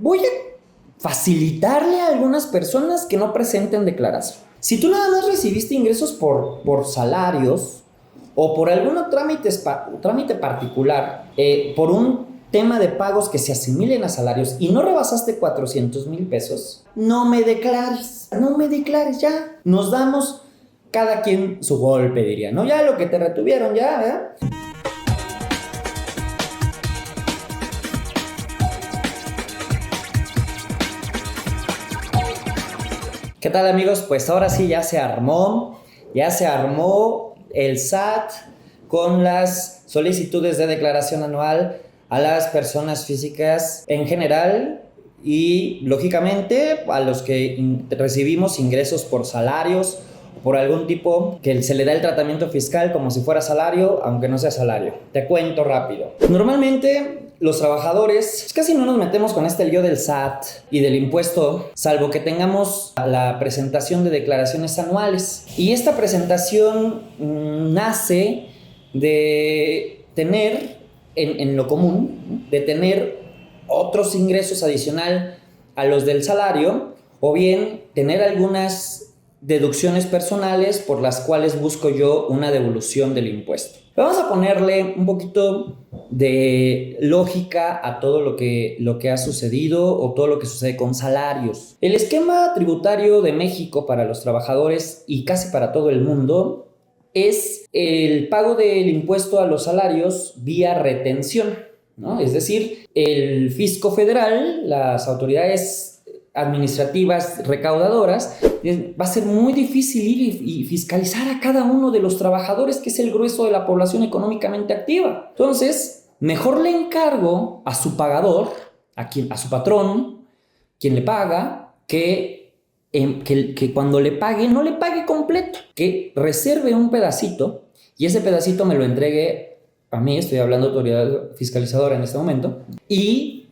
voy a facilitarle a algunas personas que no presenten declaración. Si tú nada más recibiste ingresos por salarios o por algún trámite particular, por un tema de pagos que se asimilen a salarios y no rebasaste 400,000 pesos, no me declares ya. Nos damos cada quien su golpe, diría, ¿no? Ya lo que te retuvieron, ya, ¿verdad? ¿Qué tal, amigos? Pues ahora sí ya se armó el SAT con las solicitudes de declaración anual a las personas físicas en general y, lógicamente, a los que recibimos ingresos por salarios o por algún tipo que se le da el tratamiento fiscal como si fuera salario, aunque no sea salario. Te cuento rápido. Normalmente los trabajadores casi no nos metemos con este lío del SAT y del impuesto, salvo que tengamos la presentación de declaraciones anuales. Y esta presentación nace de tener, en lo común, de tener otros ingresos adicional a los del salario, o bien tener algunas deducciones personales por las cuales busco yo una devolución del impuesto. Vamos a ponerle un poquito de lógica a todo lo que ha sucedido o todo lo que sucede con salarios. El esquema tributario de México para los trabajadores y casi para todo el mundo es el pago del impuesto a los salarios vía retención, ¿no? Es decir, el fisco federal, las autoridades administrativas recaudadoras, va a ser muy difícil ir y fiscalizar a cada uno de los trabajadores, que es el grueso de la población económicamente activa. Entonces, mejor le encargo a su pagador, a su patrón, quien le paga, que cuando le pague, no le pague completo, que reserve un pedacito y ese pedacito me lo entregue a mí, estoy hablando de autoridad fiscalizadora en este momento, y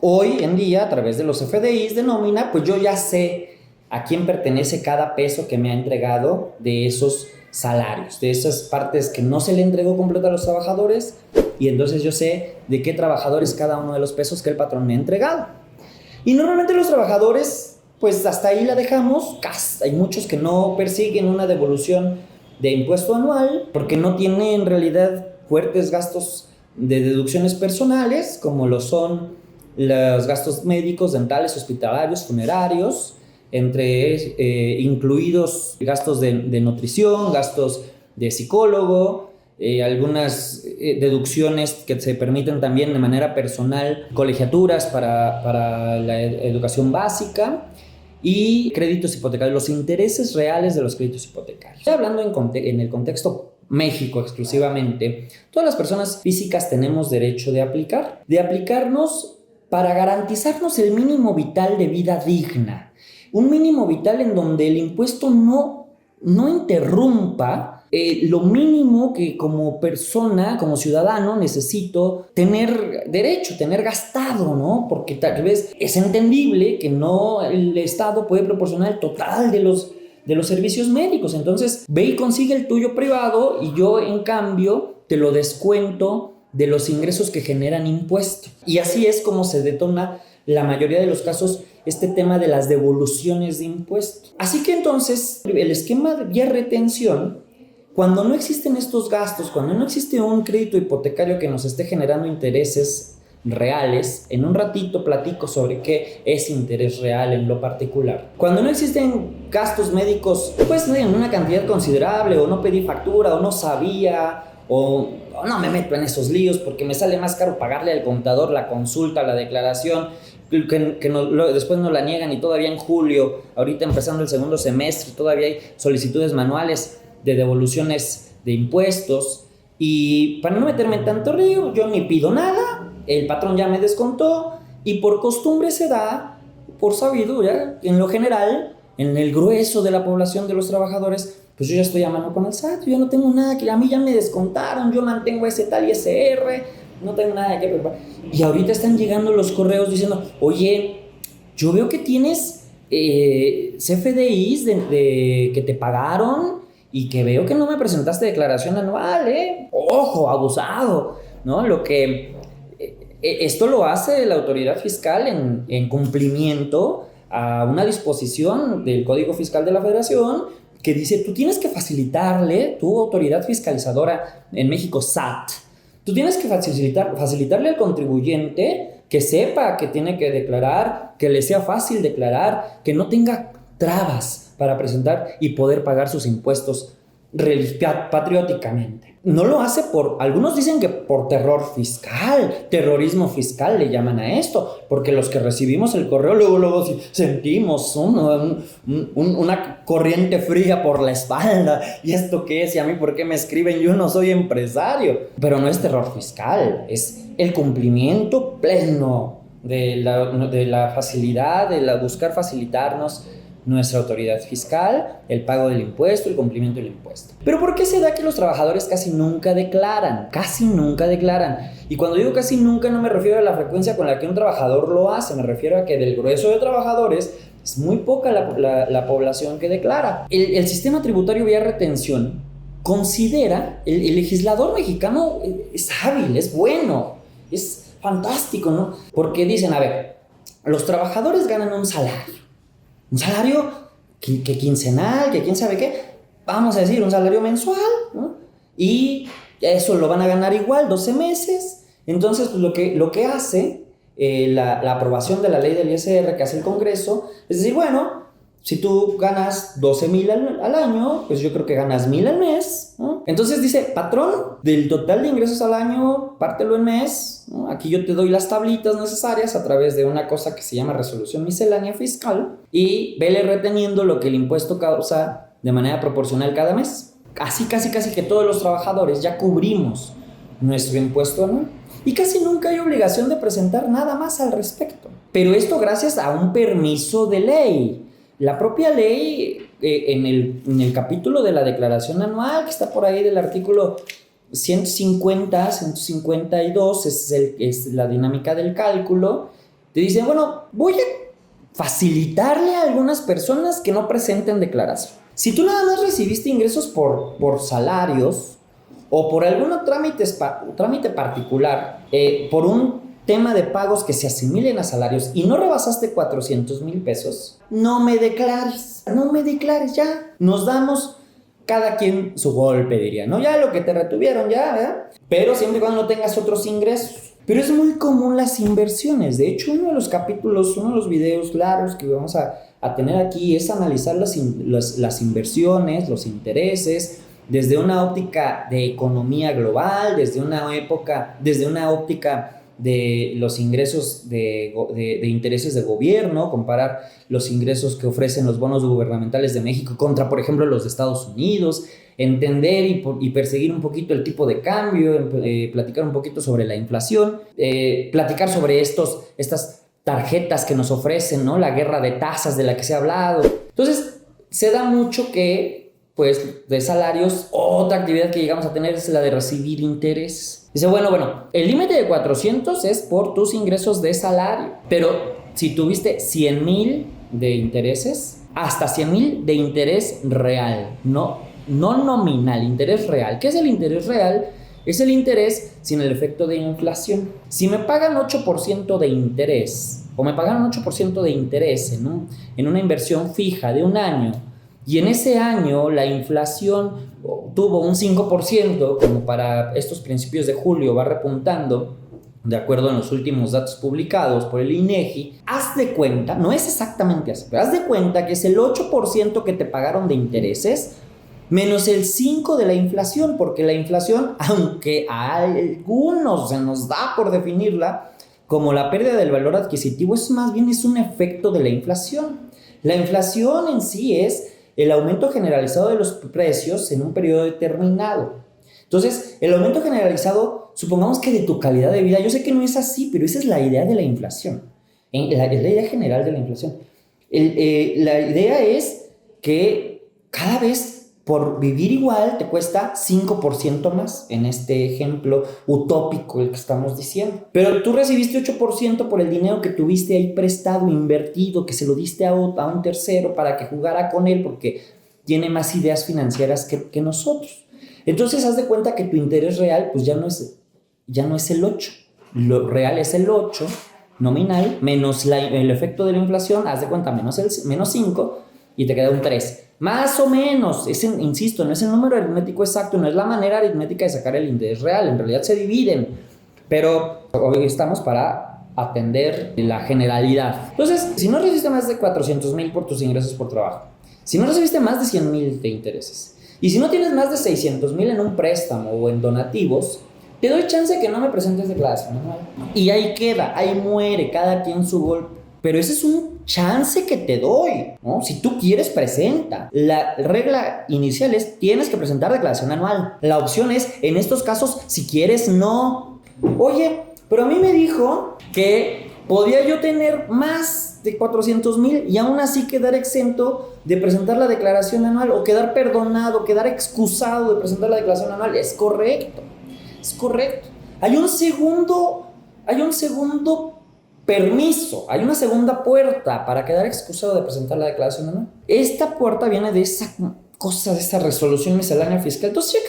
hoy en día, a través de los FDIs de nómina, pues yo ya sé a quién pertenece cada peso que me ha entregado de esos salarios, de esas partes que no se le entregó completo a los trabajadores, y entonces yo sé de qué trabajadores cada uno de los pesos que el patrón me ha entregado. Y normalmente los trabajadores, pues hasta ahí la dejamos. Hay muchos que no persiguen una devolución de impuesto anual porque no tienen en realidad fuertes gastos de deducciones personales, como lo son los gastos médicos, dentales, hospitalarios, funerarios, incluidos gastos de nutrición, gastos de psicólogo, algunas deducciones que se permiten también de manera personal, colegiaturas para la educación básica y créditos hipotecarios, los intereses reales de los créditos hipotecarios. Estoy hablando en el contexto México exclusivamente. Todas las personas físicas tenemos derecho de aplicarnos para garantizarnos el mínimo vital de vida digna. Un mínimo vital en donde el impuesto no interrumpa lo mínimo que como persona, como ciudadano, necesito tener derecho, tener gastado, ¿no? Porque tal vez es entendible que no el Estado puede proporcionar el total de los servicios médicos. Entonces, ve y consigue el tuyo privado y yo, en cambio, te lo descuento de los ingresos que generan impuestos. Y así es como se detona la mayoría de los casos este tema de las devoluciones de impuestos. Así que entonces el esquema de vía retención, cuando no existen estos gastos, cuando no existe un crédito hipotecario que nos esté generando intereses reales, en un ratito platico sobre qué es interés real en lo particular. Cuando no existen gastos médicos, pues en una cantidad considerable, o no pedí factura, o no sabía, o no me meto en esos líos porque me sale más caro pagarle al contador la consulta, la declaración, después nos la niegan, y todavía en julio, ahorita empezando el segundo semestre, todavía hay solicitudes manuales de devoluciones de impuestos. Y para no meterme en tanto río, yo ni pido nada, el patrón ya me descontó, y por costumbre se da, por sabido ya, en lo general, en el grueso de la población de los trabajadores, pues yo ya estoy a mano con el SAT, yo no tengo nada, que a mí ya me descontaron, yo mantengo ese tal ISR, no tengo nada que preparar. Y ahorita están llegando los correos diciendo, oye, yo veo que tienes CFDIs que te pagaron y que veo que no me presentaste declaración anual, Ojo, abusado, ¿no? Lo que Esto lo hace la autoridad fiscal en cumplimiento a una disposición del Código Fiscal de la Federación que dice, tú tienes que facilitarle, tu autoridad fiscalizadora en México, SAT, tú tienes que facilitarle al contribuyente que sepa que tiene que declarar, que le sea fácil declarar, que no tenga trabas para presentar y poder pagar sus impuestos patrióticamente. No lo hace algunos dicen que por terror fiscal, terrorismo fiscal le llaman a esto, porque los que recibimos el correo luego sentimos una corriente fría por la espalda. ¿Y esto qué es? ¿Y a mí por qué me escriben? Yo no soy empresario. Pero no es terror fiscal, es el cumplimiento pleno de la facilidad, buscar facilitarnos nuestra autoridad fiscal, el pago del impuesto, el cumplimiento del impuesto. Pero ¿por qué se da que los trabajadores casi nunca declaran? Casi nunca declaran. Y cuando digo casi nunca no me refiero a la frecuencia con la que un trabajador lo hace, me refiero a que del grueso de trabajadores es muy poca la población que declara. El sistema tributario vía retención considera, el legislador mexicano es hábil, es bueno, es fantástico, ¿no? Porque dicen, a ver, los trabajadores ganan un salario que quincenal, que quién sabe qué, vamos a decir un salario mensual, ¿no? Y eso lo van a ganar igual 12 meses. Entonces, pues, lo que hace la aprobación de la ley del ISR que hace el Congreso es decir, bueno, si tú ganas 12,000 al año, pues yo creo que ganas 1,000 al mes, ¿no? Entonces dice, patrón, del total de ingresos al año, pártelo en mes, ¿no? Aquí yo te doy las tablitas necesarias a través de una cosa que se llama resolución miscelánea fiscal y vele reteniendo lo que el impuesto causa de manera proporcional cada mes. Casi que todos los trabajadores ya cubrimos nuestro impuesto anual y casi nunca hay obligación de presentar nada más al respecto. Pero esto gracias a un permiso de ley. La propia ley, en el capítulo de la declaración anual, que está por ahí del artículo 150, 152, es la dinámica del cálculo, te dice, bueno, voy a facilitarle a algunas personas que no presenten declaración. Si tú nada más recibiste ingresos por salarios o por algún trámite particular, por un tema de pagos que se asimilen a salarios y no rebasaste 400,000 pesos, no me declares ya. Nos damos cada quien su golpe, diría, ¿no? Ya lo que te retuvieron, ya, ¿verdad? Pero siempre y cuando no tengas otros ingresos. Pero es muy común las inversiones. De hecho, uno de los videos largos que vamos a tener aquí es analizar las inversiones, los intereses, desde una óptica de economía global, desde una óptica de los ingresos de intereses del gobierno, comparar los ingresos que ofrecen los bonos gubernamentales de México contra, por ejemplo, los de Estados Unidos, entender y perseguir un poquito el tipo de cambio, platicar un poquito sobre la inflación, platicar sobre estas tarjetas que nos ofrecen, ¿no? La guerra de tasas de la que se ha hablado. Entonces, se da mucho que, pues, de salarios, otra actividad que llegamos a tener es la de recibir intereses. Dice, bueno, el límite de 400 es por tus ingresos de salario, pero si tuviste 100,000 de intereses, hasta 100,000 de interés real, no nominal, interés real. ¿Qué es el interés real? Es el interés sin el efecto de inflación. Si me pagan 8% de interés, o me pagan 8% de interés en una inversión fija de un año, y en ese año la inflación tuvo un 5%, como para estos principios de julio va repuntando, de acuerdo a los últimos datos publicados por el INEGI, haz de cuenta, no es exactamente así, pero haz de cuenta que es el 8% que te pagaron de intereses, menos el 5% de la inflación, porque la inflación, aunque a algunos se nos da por definirla como la pérdida del valor adquisitivo, eso más bien es un efecto de la inflación. La inflación en sí es el aumento generalizado de los precios en un periodo determinado. Entonces, el aumento generalizado, supongamos que de tu calidad de vida, yo sé que no es así, pero esa es la idea de la inflación. Es la idea general de la inflación. La idea es que cada vez por vivir igual te cuesta 5% más, en este ejemplo utópico el que estamos diciendo. Pero tú recibiste 8% por el dinero que tuviste ahí prestado, invertido, que se lo diste a un tercero para que jugara con él porque tiene más ideas financieras que nosotros. Entonces haz de cuenta que tu interés real pues ya no es el 8%, lo real es el 8 nominal, menos el efecto de la inflación, haz de cuenta, menos 5, y te queda un 3. Más o menos, insisto, no es el número aritmético exacto, no es la manera aritmética de sacar el interés real, en realidad se dividen, pero hoy estamos para atender la generalidad. Entonces, si no recibiste más de 400,000 por tus ingresos por trabajo, si no recibiste más de 100,000 de intereses, y si no tienes más de 600,000 en un préstamo o en donativos, te doy chance de que no me presentes declaración anual. Y ahí queda, ahí muere, cada quien su golpe. Pero ese es un chance que te doy, ¿no? Si tú quieres, presenta. La regla inicial es, tienes que presentar declaración anual. La opción es, en estos casos, si quieres, no. Oye, pero a mí me dijo que podía yo tener más de 400,000 y aún así quedar exento de presentar la declaración anual, o quedar perdonado, quedar excusado de presentar la declaración anual. Es correcto. Es correcto. Hay un segundo permiso, hay una segunda puerta para quedar excusado de presentar la declaración anual. Esta puerta viene de esa cosa, de esa resolución miscelánea fiscal. Entonces,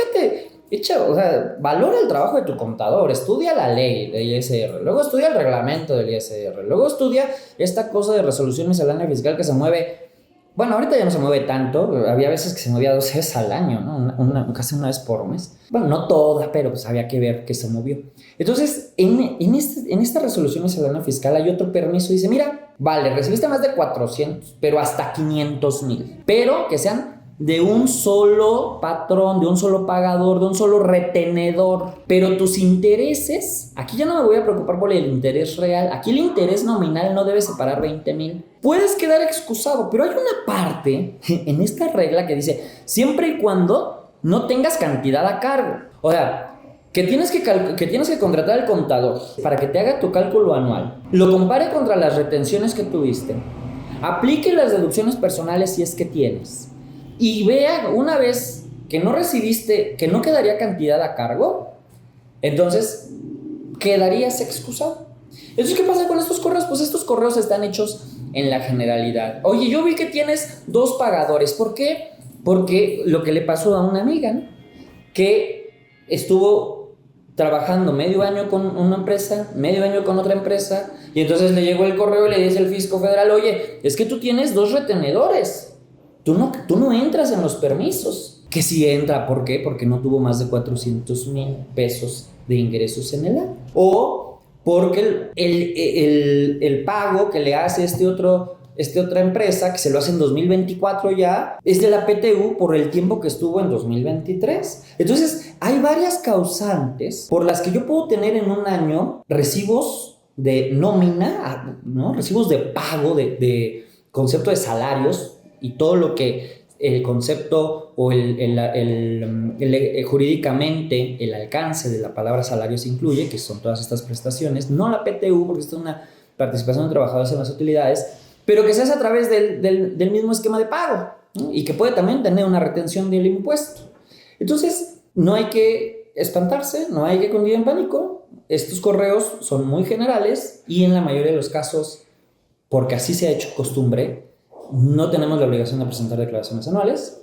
chécate, valora el trabajo de tu contador, estudia la ley del ISR, luego estudia el reglamento del ISR, luego estudia esta cosa de resolución miscelánea fiscal que se mueve. Bueno, ahorita ya no se mueve tanto, había veces que se movía 2 veces al año, ¿no? Casi una vez por mes. Bueno, no toda, pero pues había que ver que se movió. Entonces, en esta resolución miscelánea fiscal hay otro permiso. Dice, mira, vale, recibiste más de 400, pero hasta 500,000. Pero que sean de un solo patrón, de un solo pagador, de un solo retenedor. Pero tus intereses, aquí ya no me voy a preocupar por el interés real. Aquí el interés nominal no debe separar 20,000. Puedes quedar excusado, pero hay una parte en esta regla que dice, siempre y cuando no tengas cantidad a cargo. O sea, que tienes que contratar al contador para que te haga tu cálculo anual, lo compare contra las retenciones que tuviste, aplique las deducciones personales si es que tienes, y vea una vez que no recibiste, que no quedaría cantidad a cargo, entonces quedarías excusado. Entonces, ¿qué pasa con estos correos? Pues estos correos están hechos en la generalidad. Oye, yo vi que tienes 2 pagadores. ¿Por qué? Porque lo que le pasó a una amiga, ¿no? Que estuvo trabajando medio año con una empresa, medio año con otra empresa, y entonces le llegó el correo y le dice el fisco federal, oye, es que tú tienes 2 retenedores. Tú no entras en los permisos. Que sí entra, ¿por qué? Porque no tuvo más de 400,000 pesos de ingresos en el año. O porque el pago que le hace otra empresa, que se lo hace en 2024 ya, es de la PTU por el tiempo que estuvo en 2023. Entonces, hay varias causantes por las que yo puedo tener en un año recibos de nómina, ¿no? Recibos de pago, de concepto de salarios, y todo lo que el concepto o jurídicamente el alcance de la palabra salarios incluye, que son todas estas prestaciones, no la PTU, porque esto es una participación de trabajadores en las utilidades, pero que se hace a través del mismo esquema de pago, ¿no? Y que puede también tener una retención del impuesto. Entonces, no hay que espantarse, no hay que cundir en pánico. Estos correos son muy generales y en la mayoría de los casos, porque así se ha hecho costumbre, no tenemos la obligación de presentar declaraciones anuales.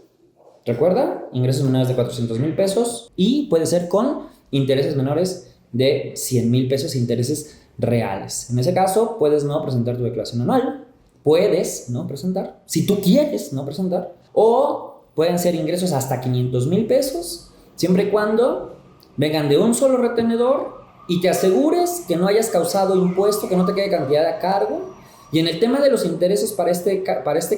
Recuerda, ingresos menores de 400,000 pesos y puede ser con intereses menores de 100,000 pesos, intereses reales. En ese caso, puedes no presentar tu declaración anual, puedes no presentar, si tú quieres no presentar, o pueden ser ingresos hasta 500,000 pesos, siempre y cuando vengan de un solo retenedor y te asegures que no hayas causado impuesto, que no te quede cantidad a cargo. Y en el tema de los intereses para este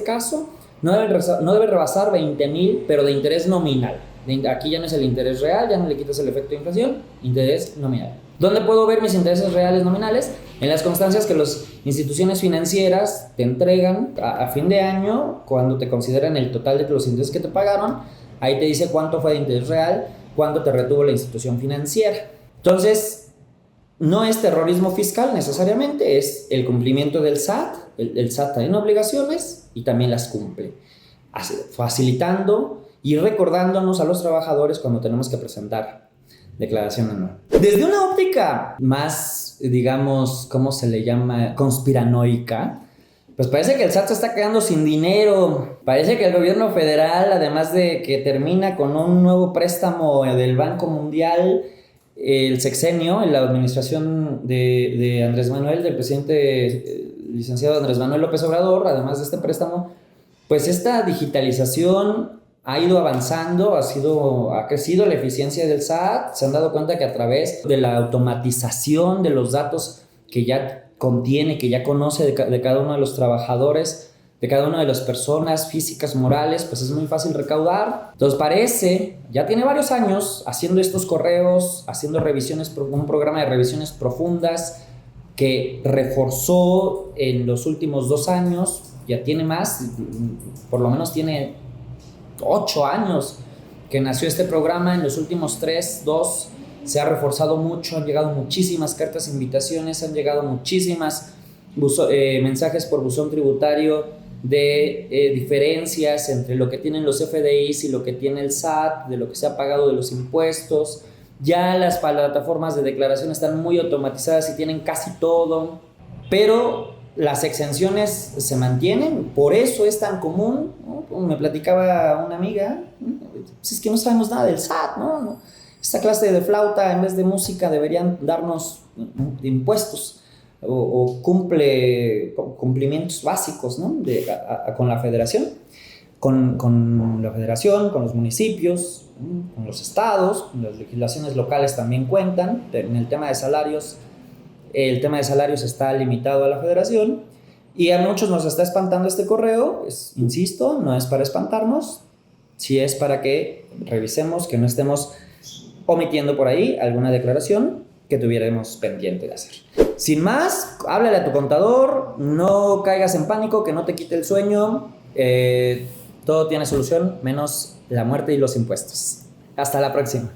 caso, no debe rebasar 20,000, pero de interés nominal. Aquí ya no es el interés real, ya no le quitas el efecto de inflación, interés nominal. ¿Dónde puedo ver mis intereses reales nominales? En las constancias que las instituciones financieras te entregan a fin de año, cuando te consideran el total de los intereses que te pagaron, ahí te dice cuánto fue de interés real, cuánto te retuvo la institución financiera. Entonces, no es terrorismo fiscal necesariamente, es el cumplimiento del SAT. El SAT tiene obligaciones y también las cumple, facilitando y recordándonos a los trabajadores cuando tenemos que presentar declaración anual. Desde una óptica más, digamos, ¿cómo se le llama? Conspiranoica, pues parece que el SAT se está quedando sin dinero. Parece que el gobierno federal, además de que termina con un nuevo préstamo del Banco Mundial, el sexenio, en la administración de Andrés Manuel, del presidente licenciado Andrés Manuel López Obrador, además de este préstamo, pues esta digitalización ha ido avanzando, ha crecido la eficiencia del SAT. Se han dado cuenta que a través de la automatización de los datos que ya contiene, que ya conoce de cada uno de los trabajadores, de cada una de las personas físicas, morales, pues es muy fácil recaudar. Entonces ya tiene varios años haciendo estos correos, haciendo un programa de revisiones profundas que reforzó en los últimos 2 años, ya tiene más, por lo menos tiene 8 años que nació este programa. En los últimos 2 se ha reforzado mucho, han llegado muchísimas cartas de invitaciones, han llegado muchísimas mensajes por buzón tributario de diferencias entre lo que tienen los FDIs y lo que tiene el SAT, de lo que se ha pagado de los impuestos. Ya las plataformas de declaración están muy automatizadas y tienen casi todo, pero las exenciones se mantienen, por eso es tan común, ¿no? Me platicaba una amiga, pues es que no sabemos nada del SAT, ¿no? Esta clase de flauta en vez de música deberían darnos impuestos o cumplimientos básicos, ¿no? Con la federación, con la federación, con los municipios, con los estados, las legislaciones locales también cuentan. En el tema de salarios, el tema de salarios está limitado a la federación y a muchos nos está espantando este correo. Insisto, no es para espantarnos, sí es para que revisemos que no estemos omitiendo por ahí alguna declaración que tuviéramos pendiente de hacer. Sin más, háblale a tu contador, no caigas en pánico, que no te quite el sueño. Todo tiene solución, menos la muerte y los impuestos. Hasta la próxima.